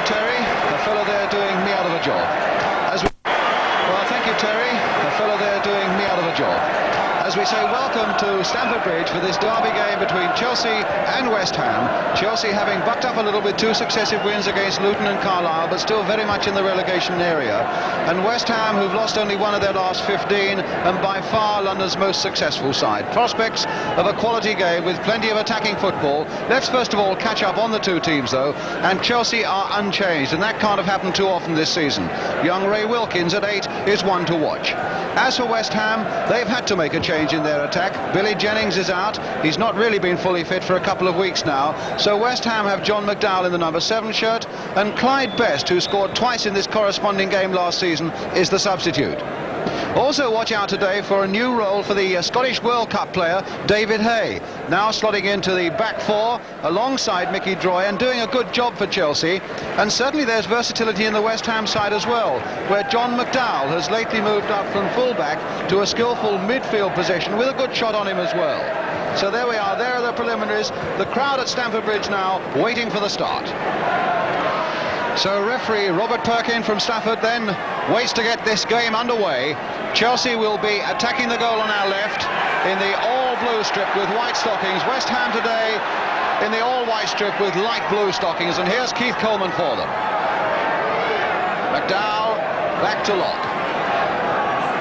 Terry. The fellow there doing me out of a job. Well, thank you, Terry. The fellow there doing me out of a job. As we say, welcome to Stamford Bridge for this derby game between Chelsea and West Ham. Chelsea having bucked up a little with 2 successive wins against Luton and Carlisle, but still very much in the relegation area. And West Ham, who've lost only 1 of their last 15, and by far London's most successful side. Prospects of a quality game with plenty of attacking football. Let's first of all catch up on the 2 teams, though. And Chelsea are unchanged, and that can't have happened too often this season. Young Ray Wilkins at 8 is one to watch. As for West Ham, they've had to make a change in their attack. Billy Jennings is out. He's not really been fully fit for a couple of weeks now. So West Ham have John McDowell in the number 7 shirt, and Clyde Best, who scored twice in this corresponding game last season, is the substitute. Also watch out today for a new role for the Scottish World Cup player David Hay, now slotting into the back 4 alongside Mickey Droy and doing a good job for Chelsea. And certainly there's versatility in the West Ham side as well, where John McDowell has lately moved up from full-back to a skillful midfield position with a good shot on him as well. So there we are, there are the preliminaries. The crowd at Stamford Bridge now waiting for the start. So referee Robert Perkin from Stafford then waits to get this game underway. Chelsea will be attacking the goal on our left in the all-blue strip with white stockings. West Ham today in the all-white strip with light blue stockings. And here's Keith Coleman for them. McDowell back to lock.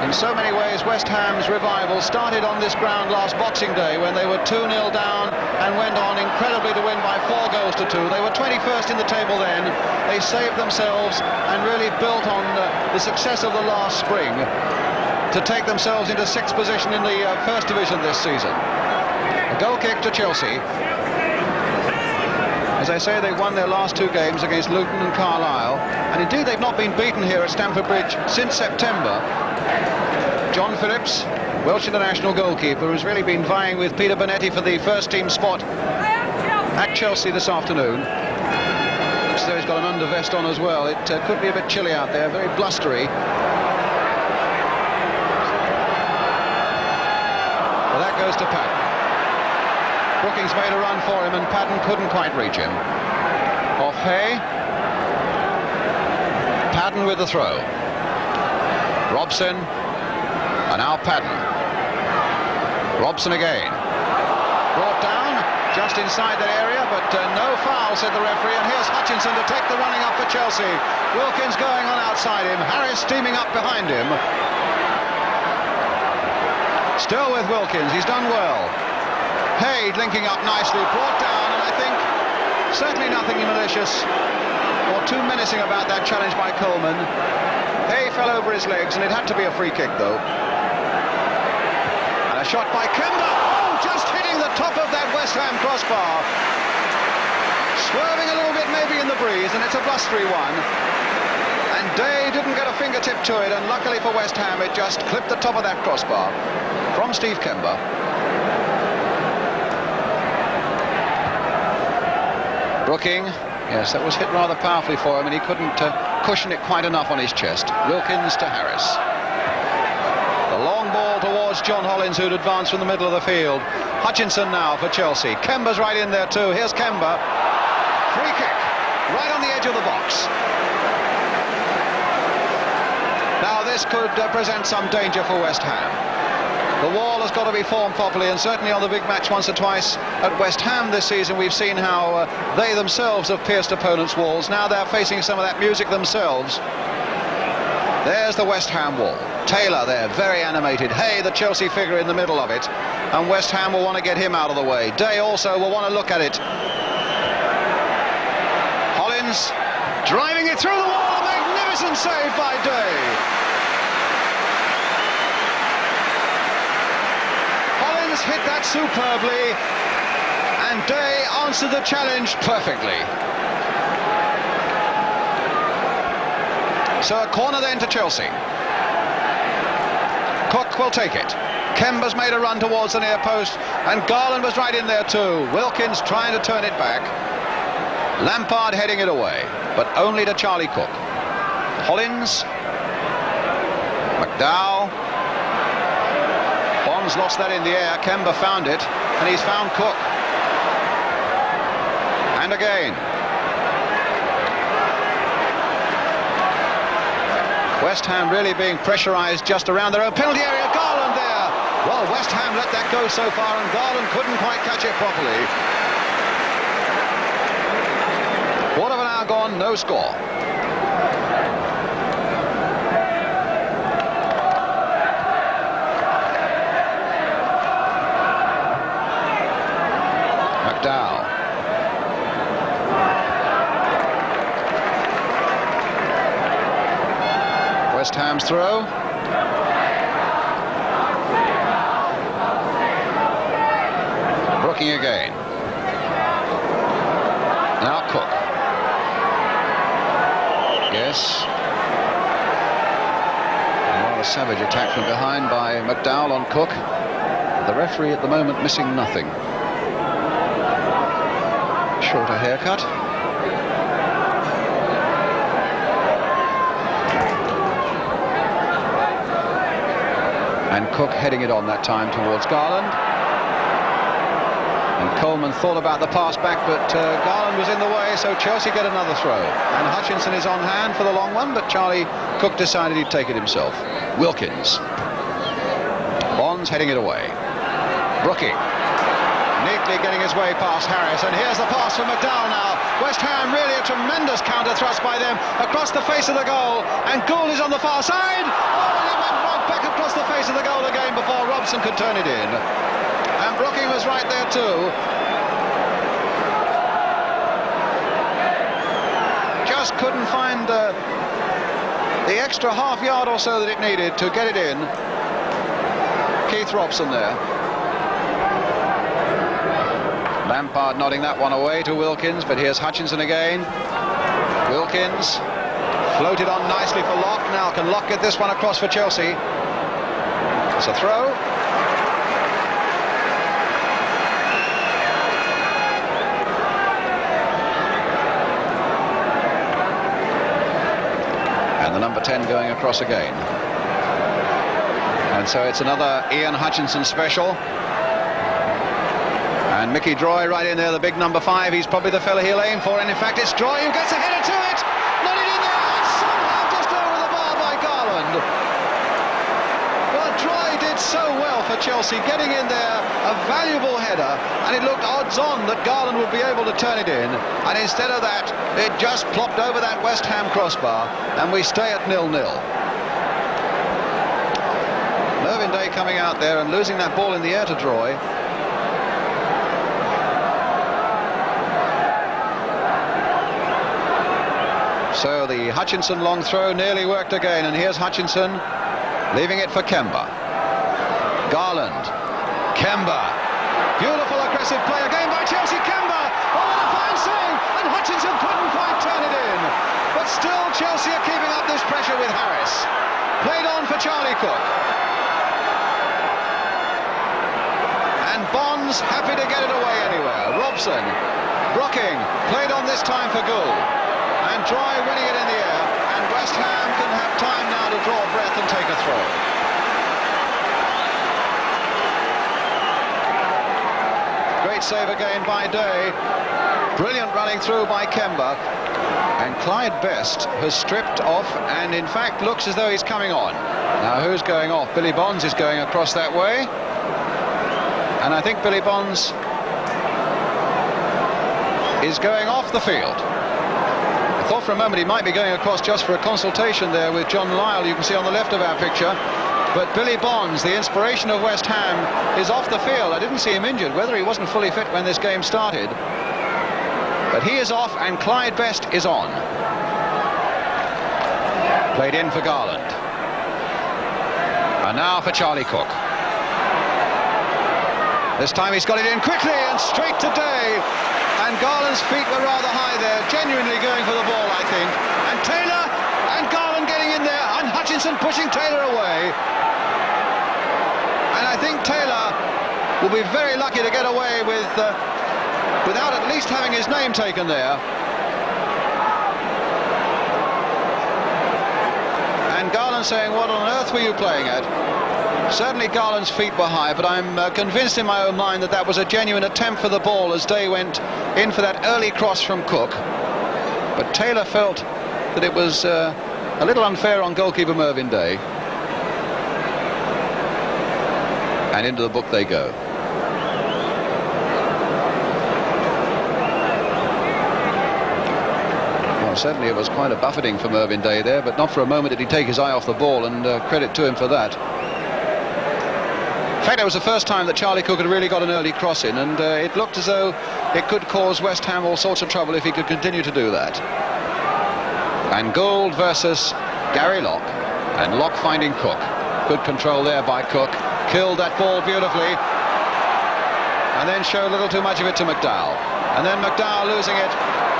In so many ways, West Ham's revival started on this ground last Boxing Day when they were 2-0 down and went on incredibly to win by 4 goals to 2. They were 21st in the table then. They saved themselves and really built on the success of the last spring to take themselves into 6th position in the First Division this season. A goal kick to Chelsea. As I say, they've won their last 2 games against Luton and Carlisle, and indeed they've not been beaten here at Stamford Bridge since September. John Phillips, Welsh international goalkeeper, has really been vying with Peter Bonetti for the first team spot at Chelsea this afternoon. Looks as though he's got an undervest on as well. It could be a bit chilly out there, very blustery. Well, that goes to Patton. Brookings made a run for him and Patton couldn't quite reach him. Off Hay. Patton with the throw. Robson. And now Patton. Robson again. Brought down just inside that area, but no foul, said the referee. And here's Hutchinson to take the running up for Chelsea. Wilkins going on outside him. Harris steaming up behind him. Still with Wilkins. He's done well. Hay linking up nicely. Brought down, and I think certainly nothing malicious or too menacing about that challenge by Coleman. Hay fell over his legs, and it had to be a free kick, though. And a shot by Kemba. Oh, just hitting the top of that West Ham crossbar. Swerving a little bit maybe in the breeze, and it's a blustery one. And Day didn't get a fingertip to it, and luckily for West Ham, it just clipped the top of that crossbar from Steve Kemba. Brooking. Yes, that was hit rather powerfully for him, and he couldn't cushion it quite enough on his chest. Wilkins to Harris. The long ball towards John Hollins, who'd advanced from the middle of the field. Hutchinson now for Chelsea. Kemba's right in there too. Here's Kemba. Free kick, right on the edge of the box. Now this could present some danger for West Ham. The wall has got to be formed properly, and certainly on the big match once or twice at West Ham this season we've seen how they themselves have pierced opponents' walls. Now they're facing some of that music themselves. There's the West Ham wall. Taylor there, very animated. Hay, the Chelsea figure, in the middle of it, and West Ham will want to get him out of the way. Day also will want to look at it. Hollins driving it through the wall. A magnificent save by Day. Hit that superbly, and Day answered the challenge perfectly. So a corner then to Chelsea. Cook will take it. Kemba's made a run towards the near post, and Garland was right in there too. Wilkins trying to turn it back. Lampard heading it away, but only to Charlie Cook. Hollins. McDowell. Bonds lost that in the air. Kemba found it, and he's found Cook. And again. West Ham really being pressurised just around their own penalty area. Garland there. Well, West Ham let that go so far, and Garland couldn't quite catch it properly. Quarter of an hour gone, no score. McDowell. West Ham's throw. Brooking again. Now Cook. Yes. A rather savage attack from behind by McDowell on Cook. The referee at the moment missing nothing. Shorter haircut. And Cook heading it on that time towards Garland. And Coleman thought about the pass back, but Garland was in the way, so Chelsea get another throw. And Hutchinson is on hand for the long one, but Charlie Cook decided he'd take it himself. Wilkins. Bonds heading it away. Brooking. Neatly getting his way past Harris, and here's the pass from McDowell now. West Ham really a tremendous counter thrust by them across the face of the goal, and Gould is on the far side. Oh, and he went right back across the face of the goal again before Robson could turn it in. And Brooking was right there too. Just couldn't find the extra half yard or so that it needed to get it in. Keith Robson there. Lampard nodding that one away to Wilkins, but here's Hutchinson again. Wilkins floated on nicely for Locke. Now can Locke get this one across for Chelsea? It's a throw. And the number 10 going across again. And so it's another Ian Hutchinson special. And Mickey Droy right in there, the big number 5. He's probably the fella he'll aim for, and in fact it's Droy who gets a header to it. Not in there, and somehow just over the bar by Garland. Well, Droy did so well for Chelsea, getting in there, a valuable header, and it looked odds on that Garland would be able to turn it in, and instead of that, it just plopped over that West Ham crossbar, and we stay at 0-0. Mervyn Day coming out there and losing that ball in the air to Droy. So the Hutchinson long throw nearly worked again, and here's Hutchinson leaving it for Kemba. Garland. Kemba. Beautiful aggressive play again by Chelsea. Kemba. Oh, what a fine save! And Hutchinson couldn't quite turn it in. But still Chelsea are keeping up this pressure with Harris. Played on for Charlie Cook. And Bonds happy to get it away anywhere. Robson. Brooking. Played on this time for Gould. And Droy winning it in the air, and West Ham can have time now to draw breath and take a throw. Great save again by Day. Brilliant running through by Kemba. And Clyde Best has stripped off and in fact looks as though he's coming on. Now who's going off? Billy Bonds is going across that way. And I think Billy Bonds is going off the field. I thought for a moment he might be going across just for a consultation there with John Lyle, you can see on the left of our picture. But Billy Bonds, the inspiration of West Ham, is off the field. I didn't see him injured, whether he wasn't fully fit when this game started. But he is off and Clyde Best is on. Played in for Garland. And now for Charlie Cook. This time he's got it in quickly and straight to Day. And Garland's feet were rather high there, genuinely going for the ball, I think. And Taylor and Garland getting in there, and Hutchinson pushing Taylor away. And I think Taylor will be very lucky to get away with without at least having his name taken there. And Garland saying, what on earth were you playing at? Certainly Garland's feet were high, but I'm convinced in my own mind that that was a genuine attempt for the ball as Day went in for that early cross from Cook. But Taylor felt that it was a little unfair on goalkeeper Mervyn Day. And into the book they go. Well, certainly it was quite a buffeting for Mervyn Day there, but not for a moment did he take his eye off the ball, and credit to him for that. In fact, it was the first time that Charlie Cook had really got an early cross in, and it looked as though it could cause West Ham all sorts of trouble if he could continue to do that. And Gould versus Gary Locke, and Locke finding Cook. Good control there by Cook. Killed that ball beautifully, and then showed a little too much of it to McDowell, and then McDowell losing it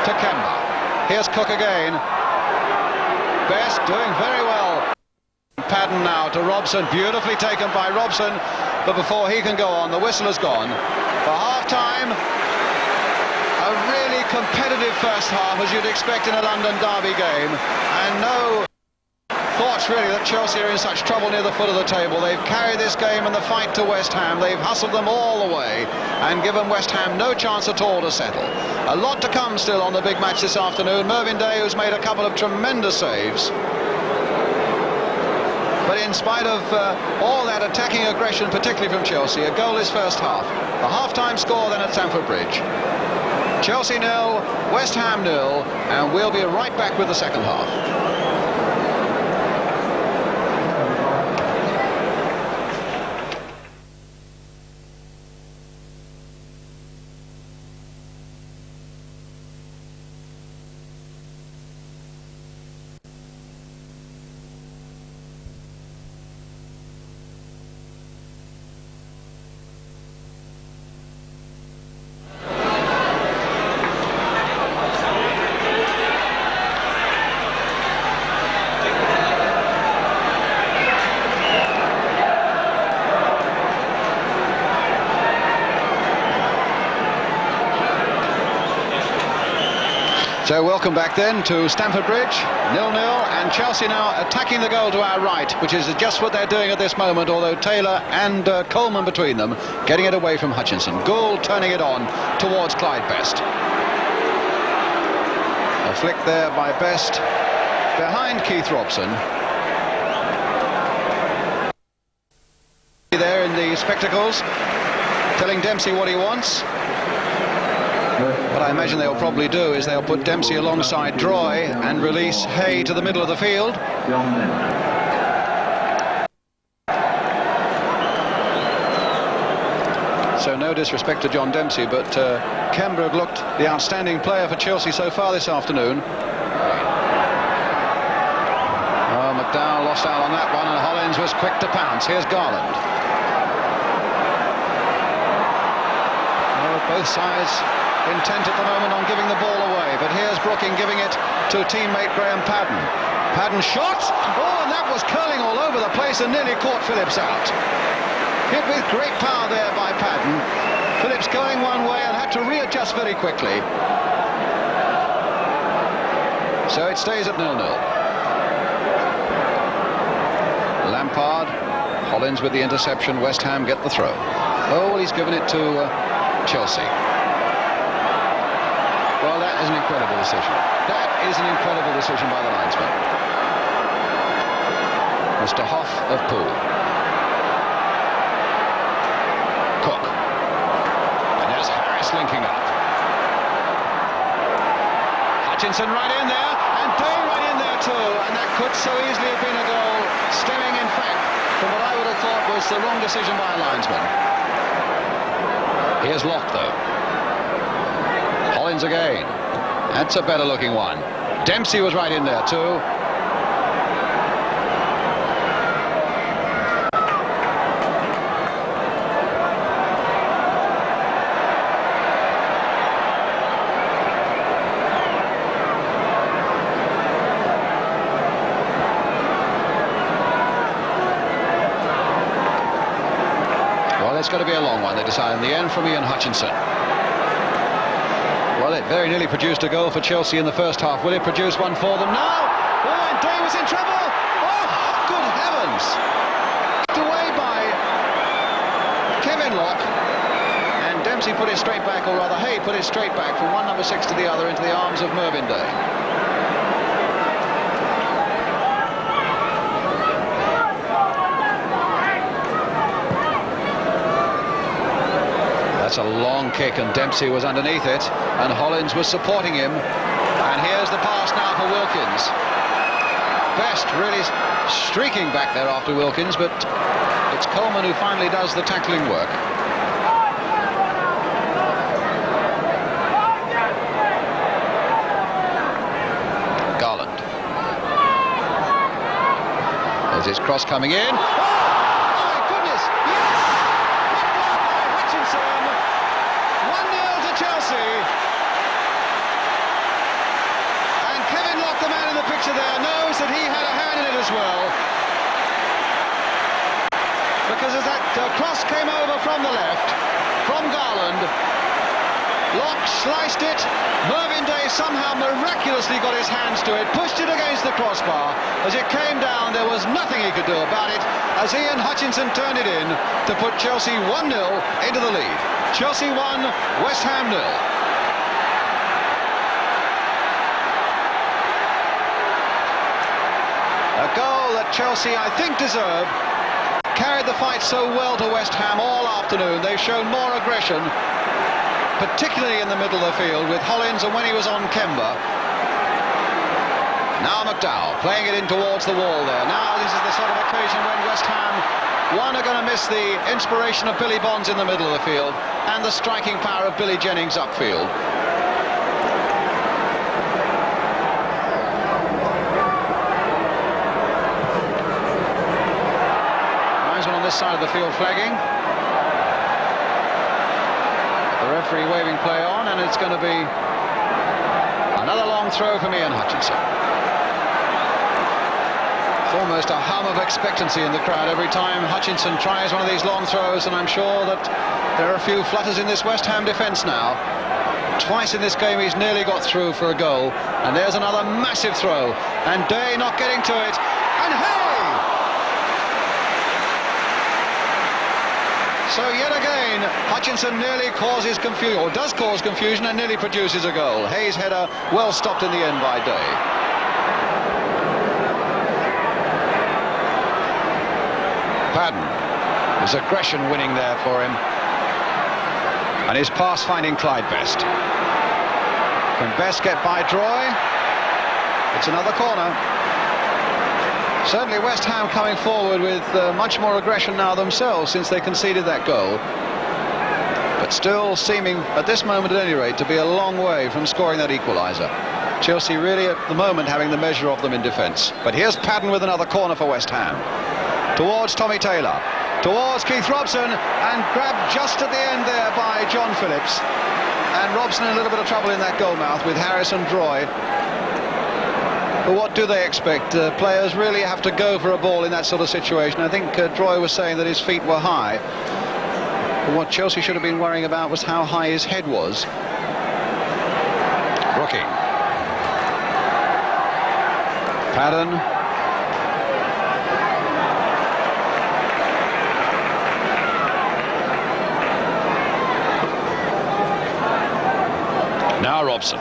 to Kemba. Here's Cook again. Best doing very well. Padden now to Robson, beautifully taken by Robson, but before he can go on, the whistle has gone for half-time. A really competitive first half, as you'd expect in a London derby game, and no thoughts really that Chelsea are in such trouble near the foot of the table. They've carried this game and the fight to West Ham. They've hustled them all the way and given West Ham no chance at all to settle. A lot to come still on the big match this afternoon. Mervyn Day, who's made a couple of tremendous saves. But in spite of all that attacking aggression, particularly from Chelsea, a goalless first half. A half-time score then at Stamford Bridge. Chelsea 0, West Ham 0, and we'll be right back with the second half. So welcome back then to Stamford Bridge, 0-0, and Chelsea now attacking the goal to our right, which is just what they're doing at this moment, although Taylor and Coleman between them getting it away from Hutchinson. Gould turning it on towards Clyde Best. A flick there by Best behind Keith Robson. There in the spectacles, telling Dempsey what he wants. What I imagine they'll probably do is they'll put Dempsey alongside Droy and release Hay to the middle of the field. So no disrespect to John Dempsey, but Kemba had looked the outstanding player for Chelsea so far this afternoon. Oh, McDowell lost out on that one, and Hollins was quick to pounce. Here's Garland. Oh, both sides intent at the moment on giving the ball away, but here's Brooking giving it to teammate Graham Padden. Padden shot! Oh, and that was curling all over the place and nearly caught Phillips out. Hit with great power there by Padden. Phillips going one way and had to readjust very quickly. So it stays at 0-0. Lampard, Hollins with the interception, West Ham get the throw. Oh, well, he's given it to Chelsea. Well, that is an incredible decision. That is an incredible decision by the linesman. Mr. Hoff of Poole. Cook. And there's Harris linking up. Hutchinson right in there, and Day right in there too, and that could so easily have been a goal, stemming in fact from what I would have thought was the wrong decision by a linesman. Here's Locke though. Hollins again. That's a better looking one. Dempsey was right in there too. Well, it's got to be a long one, they decide in the end, from Ian Hutchinson. Well, it very nearly produced a goal for Chelsea in the first half. Will it produce one for them now? Oh, and Day was in trouble. Oh, good heavens. Kicked away by Kevin Locke. And Dempsey put it straight back, or rather Hay put it straight back from one number 6 to the other into the arms of Mervyn Day. That's a long kick, and Dempsey was underneath it, and Hollins was supporting him. And here's the pass now for Wilkins. Best really streaking back there after Wilkins, but it's Coleman who finally does the tackling work. Garland. There's his cross coming in. There knows that he had a hand in it as well, because as that cross came over from the left from Garland, Locke sliced it. Mervyn Day somehow miraculously got his hands to it, pushed it against the crossbar. As it came down, there was nothing he could do about it, as Ian Hutchinson turned it in to put Chelsea 1-0 into the lead. Chelsea 1, West Ham 0. A goal that Chelsea, I think, deserved. Carried the fight so well to West Ham all afternoon. They've shown more aggression, particularly in the middle of the field with Hollins and when he was on Kemba. Now McDowell playing it in towards the wall there. Now this is the sort of occasion when West Ham, one, are going to miss the inspiration of Billy Bonds in the middle of the field and the striking power of Billy Jennings upfield. On this side of the field flagging, the referee waving play on, and it's going to be another long throw from Ian Hutchinson. It's almost a hum of expectancy in the crowd every time Hutchinson tries one of these long throws, and I'm sure that there are a few flutters in this West Ham defence now. Twice in this game he's nearly got through for a goal, and there's another massive throw, and Day not getting to it, and hey! So yet again, Hutchinson nearly causes confusion, or does cause confusion, and nearly produces a goal. Hayes' header well stopped in the end by Day. Padden, his aggression winning there for him, and his pass finding Clyde Best. Can Best get by Droy? It's another corner. Certainly West Ham coming forward with much more aggression now themselves since they conceded that goal. But still seeming, at this moment at any rate, to be a long way from scoring that equaliser. Chelsea really at the moment having the measure of them in defence. But here's Padden with another corner for West Ham. Towards Tommy Taylor. Towards Keith Robson, and grabbed just at the end there by John Phillips. And Robson in a little bit of trouble in that goal mouth with Harris and Droy. But what do they expect? Players really have to go for a ball in that sort of situation. I think Droy was saying that his feet were high. But what Chelsea should have been worrying about was how high his head was. Brooking. Padden. Now Robson.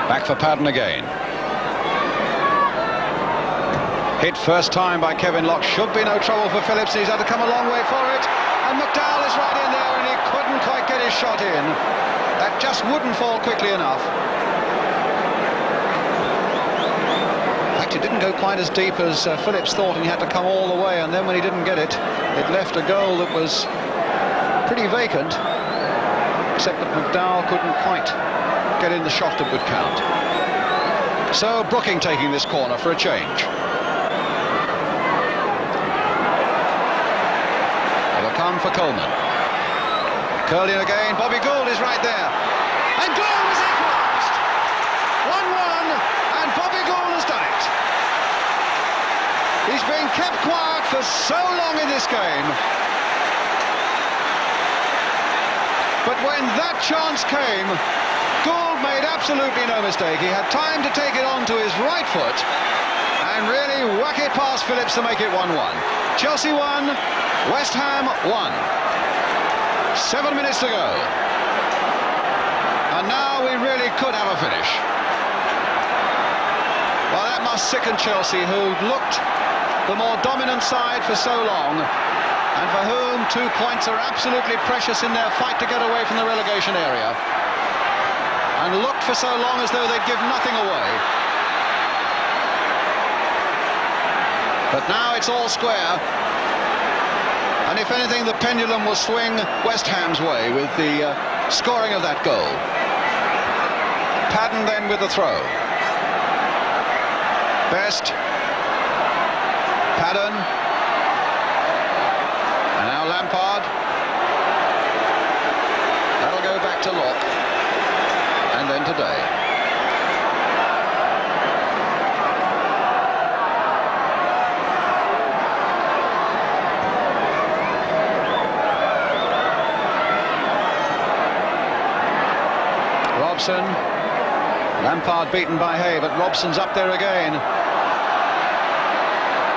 Back for Padden again. Hit first time by Kevin Locke. Should be no trouble for Phillips. He's had to come a long way for it. And McDowell is right in there, and he couldn't quite get his shot in. That just wouldn't fall quickly enough. In fact, it didn't go quite as deep as Phillips thought, and he had to come all the way. And then when he didn't get it, it left a goal that was pretty vacant, except that McDowell couldn't quite get in the shot that would count. So Brooking taking this corner for a change. Come for Coleman. Curling again. Bobby Gould is right there. And Gould is equalised. 1-1, and Bobby Gould has done it. He's been kept quiet for so long in this game. But when that chance came, Gould made absolutely no mistake. He had time to take it onto his right foot and really whack it past Phillips to make it 1-1. Chelsea 1, West Ham 1. 7 minutes to go. And now we really could have a finish. Well, that must sicken Chelsea, who looked the more dominant side for so long. and for whom 2 points are absolutely precious in their fight to get away from the relegation area, and looked for so long as though they'd give nothing away. But now it's all square, and if anything, the pendulum will swing West Ham's way with the scoring of that goal. Padden then with the throw. Best. Padden. And now Lampard. That'll go back to Locke. And then to Day. Robson. Lampard beaten by Hay, but Robson's up there again.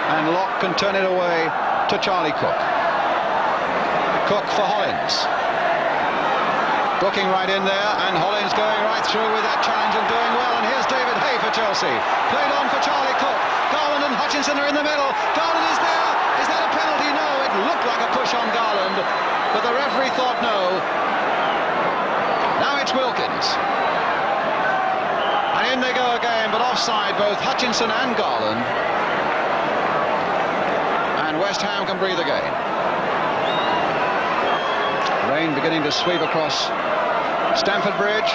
And Locke can turn it away to Charlie Cook. Cook for Hollins. Booking right in there, and Hollins going right through with that challenge and doing well. And here's David Hay for Chelsea. Played on for Charlie Cook. Garland and Hutchinson are in the middle. Garland is there. Is that a penalty? No, it looked like a push on Garland, but the referee thought no. Now it's Wilkins. And in they go again, but offside both Hutchinson and Garland. And West Ham can breathe again. Rain beginning to sweep across Stamford Bridge.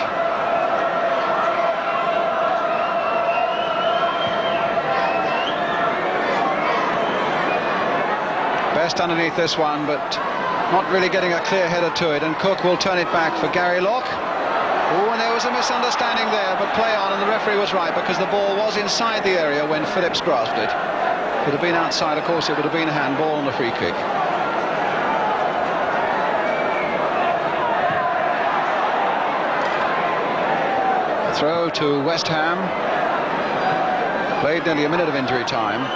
Best underneath this one, but not really getting a clear header to it, and Cook will turn it back for Gary Locke. Oh, and there was a misunderstanding there, but play on, and the referee was right, because the ball was inside the area when Phillips grasped it. If it had been outside, of course, it would have been a handball and a free kick. A throw to West Ham. Played nearly a minute of injury time.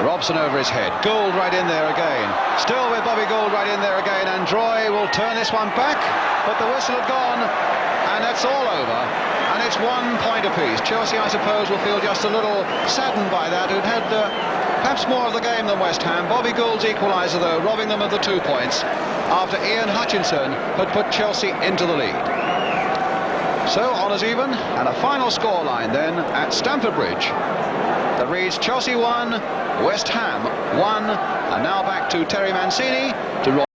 Robson over his head. Gould right in there again. Still with Bobby Gould right in there again, and Droy will turn this one back, but the whistle had gone, and that's all over, and it's 1 point apiece. Chelsea, I suppose, will feel just a little saddened by that, who'd had perhaps more of the game than West Ham. Bobby Gould's equaliser, though, robbing them of the 2 points after Ian Hutchinson had put Chelsea into the lead. So, honours even, and a final scoreline then at Stamford Bridge that reads Chelsea 1, West Ham 1, and now back to Terry Mancini to